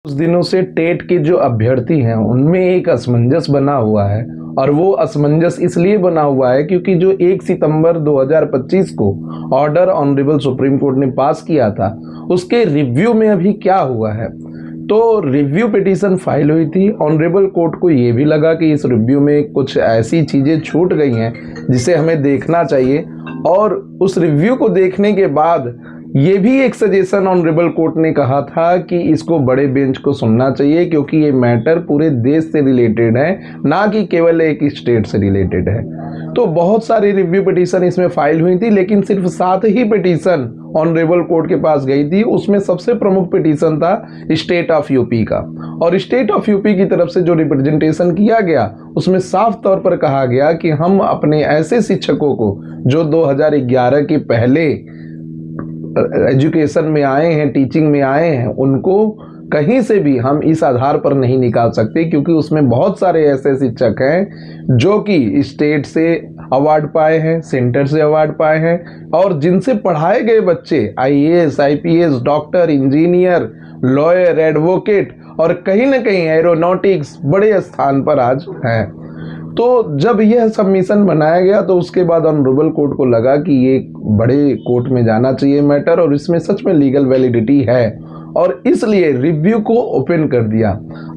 कुछ दिनों से टेट के जो अभ्यर्थी हैं उनमें एक असमंजस बना हुआ है और वो असमंजस इसलिए बना हुआ है क्योंकि जो 1 सितंबर 2025 को ऑर्डर ऑनरेबल सुप्रीम कोर्ट ने पास किया था उसके रिव्यू में अभी क्या हुआ है। तो रिव्यू पिटीशन फाइल हुई थी। ऑनरेबल कोर्ट को ये भी लगा कि इस रिव्यू में कुछ ऐसी चीज़ें छूट गई हैं जिसे हमें देखना चाहिए और उस रिव्यू को देखने के बाद ये भी एक सजेशन ऑनरेबल कोर्ट ने कहा था कि इसको बड़े बेंच को सुनना चाहिए क्योंकि ये मैटर पूरे देश से रिलेटेड है, ना कि केवल एक स्टेट से रिलेटेड है। तो बहुत सारी रिव्यू पिटीशन इसमें फाइल हुई थी, लेकिन सिर्फ 7 ही पिटीशन ऑनरेबल कोर्ट के पास गई थी। उसमें सबसे प्रमुख पिटीशन था स्टेट ऑफ यूपी का, और स्टेट ऑफ यूपी की तरफ से जो रिप्रेजेंटेशन किया गया उसमें साफ तौर पर कहा गया कि हम अपने ऐसे शिक्षकों को जो 2011 के पहले एजुकेशन में आए हैं, टीचिंग में आए हैं, उनको कहीं से भी हम इस आधार पर नहीं निकाल सकते क्योंकि उसमें बहुत सारे ऐसे शिक्षक हैं जो कि स्टेट से अवार्ड पाए हैं, सेंटर से अवार्ड पाए हैं और जिनसे पढ़ाए गए बच्चे IAS, IPS, doctor, engineer, lawyer, advocate और कहीं ना कहीं एरोनॉटिक्स बड़े स्थान पर आज हैं। तो जब यह सबमिशन बनाया गया तो उसके बाद ऑनरेबल कोर्ट को लगा कि ये बड़े कोर्ट में जाना चाहिए मैटर और इसमें सच में लीगल वैलिडिटी है और इसलिए रिव्यू को ओपन कर दिया।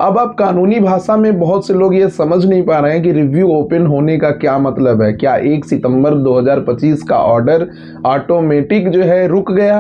अब आप कानूनी भाषा में बहुत से लोग ये समझ नहीं पा रहे हैं कि रिव्यू ओपन होने का क्या मतलब है। क्या 1 सितंबर 2025 का ऑर्डर ऑटोमेटिक जो है रुक गया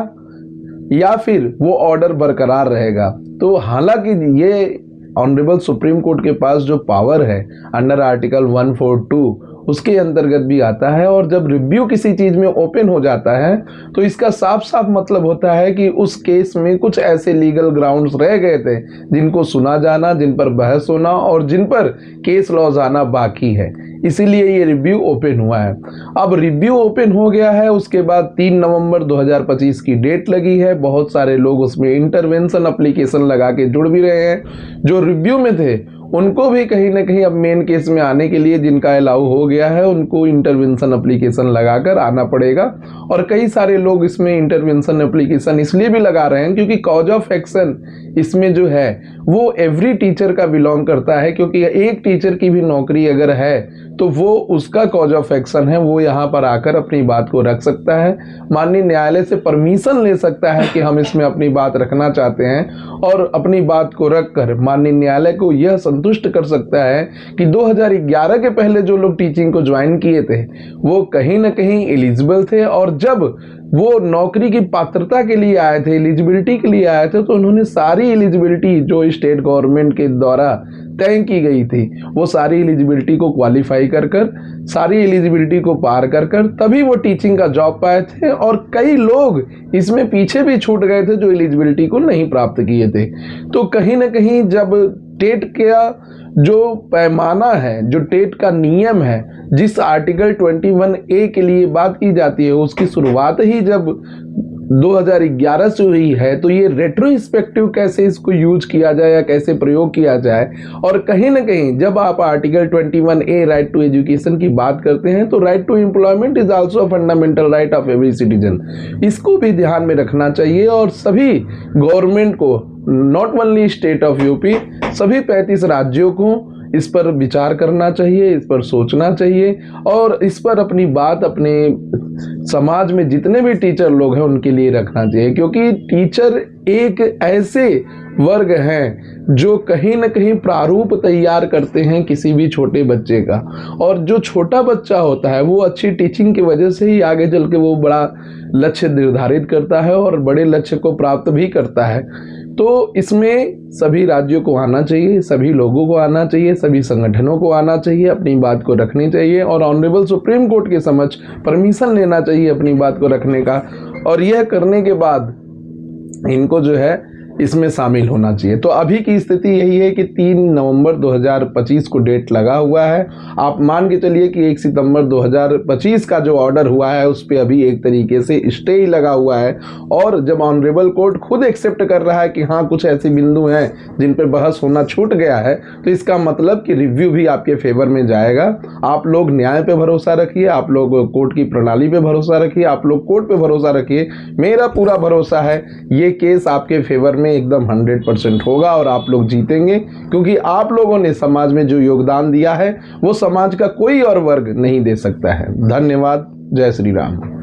या फिर वो ऑर्डर बरकरार रहेगा? तो हालांकि ये ऑनरेबल सुप्रीम कोर्ट के पास जो पावर है अंडर आर्टिकल 142 उसके अंतर्गत भी आता है और जब रिव्यू किसी चीज में ओपन हो जाता है तो इसका साफ साफ मतलब होता है कि उस केस में कुछ ऐसे लीगल ग्राउंड्स रह गए थे जिनको सुना जाना, जिन पर बहस होना और जिन पर केस लॉज आना बाकी है, इसीलिए ये रिव्यू ओपन हुआ है। अब रिव्यू ओपन हो गया है, उसके बाद 3 नवंबर 2025 की डेट लगी है। बहुत सारे लोग उसमें इंटरवेंशन एप्लीकेशन लगा के जुड़ भी रहे हैं। जो रिव्यू में थे उनको भी कहीं ना कहीं अब मेन केस में आने के लिए जिनका अलाउ हो गया है उनको इंटरवेंशन एप्लीकेशन लगाकर आना पड़ेगा। और कई सारे लोग इसमें इंटरवेंशन एप्लीकेशन इसलिए भी लगा रहे हैं क्योंकि कॉज ऑफ एक्शन इसमें जो है वो एवरी टीचर का बिलोंग करता है, क्योंकि एक टीचर की भी नौकरी अगर है तो वो उसका कॉज ऑफ एक्शन है, वो यहाँ पर आकर अपनी बात को रख सकता है, माननीय न्यायालय से परमिशन ले सकता है कि हम इसमें अपनी बात रखना चाहते हैं और अपनी बात को रखकर माननीय न्यायालय को यह संतुष्ट कर सकता है कि 2011 के पहले जो लोग टीचिंग को ज्वाइन किए थे वो कहीं ना कहीं एलिजिबल थे और जब वो नौकरी की पात्रता के लिए आए थे, एलिजिबिलिटी के लिए आए थे, तो उन्होंने सारी एलिजिबिलिटी जो स्टेट गवर्नमेंट के द्वारा तय की गई थी वो सारी एलिजिबिलिटी को क्वालिफाई कर सारी एलिजिबिलिटी को पार कर तभी वो टीचिंग का जॉब पाए थे। और कई लोग इसमें पीछे भी छूट गए थे जो एलिजिबिलिटी को नहीं प्राप्त किए थे। तो कहीं ना कहीं जब टेट का जो पैमाना है, जो टेट का नियम है, जिस आर्टिकल 21A के लिए बात की जाती है उसकी शुरुआत ही जब 2011 से हुई है, तो ये रेट्रोस्पेक्टिव कैसे इसको यूज किया जाए या कैसे प्रयोग किया जाए। और कहीं ना कहीं जब आप article 21A right to education की बात करते हैं तो right to employment is also a fundamental right of every citizen, इसको भी ध्यान में रखना चाहिए। और सभी गवर्नमेंट को, not only state of UP, सभी 35 राज्यों को इस पर विचार करना चाहिए, इस पर सोचना चाहिए और इस पर अपनी बात अपने समाज में जितने भी टीचर लोग हैं उनके लिए रखना चाहिए, क्योंकि टीचर एक ऐसे वर्ग हैं जो कहीं ना कहीं प्रारूप तैयार करते हैं किसी भी छोटे बच्चे का। और जो छोटा बच्चा होता है वो अच्छी टीचिंग की वजह से ही आगे चल के वो बड़ा लक्ष्य निर्धारित करता है और बड़े लक्ष्य को प्राप्त भी करता है। तो इसमें सभी राज्यों को आना चाहिए, सभी लोगों को आना चाहिए, सभी संगठनों को आना चाहिए, अपनी बात को रखनी चाहिए और ऑनरेबल सुप्रीम कोर्ट के समक्ष परमिशन लेना चाहिए अपनी बात को रखने का। और यह करने के बाद इनको जो है इसमें शामिल होना चाहिए। तो अभी की स्थिति यही है कि 3 नवंबर 2025 को डेट लगा हुआ है। आप मान के चलिए कि 1 सितंबर 2025 का जो ऑर्डर हुआ है उस पर अभी एक तरीके से स्टे ही लगा हुआ है। और जब ऑनरेबल कोर्ट खुद एक्सेप्ट कर रहा है कि हाँ कुछ ऐसे बिंदु हैं जिन पर बहस होना छूट गया है, तो इसका मतलब कि रिव्यू भी आपके फेवर में जाएगा। आप लोग न्याय पे भरोसा रखिए, आप लोग कोर्ट की प्रणाली पे भरोसा रखिए, आप लोग कोर्ट पे भरोसा रखिए। मेरा पूरा भरोसा है ये केस आपके फेवर में एकदम 100% होगा और आप लोग जीतेंगे, क्योंकि आप लोगों ने समाज में जो योगदान दिया है वो समाज का कोई और वर्ग नहीं दे सकता है। धन्यवाद। जय श्री राम।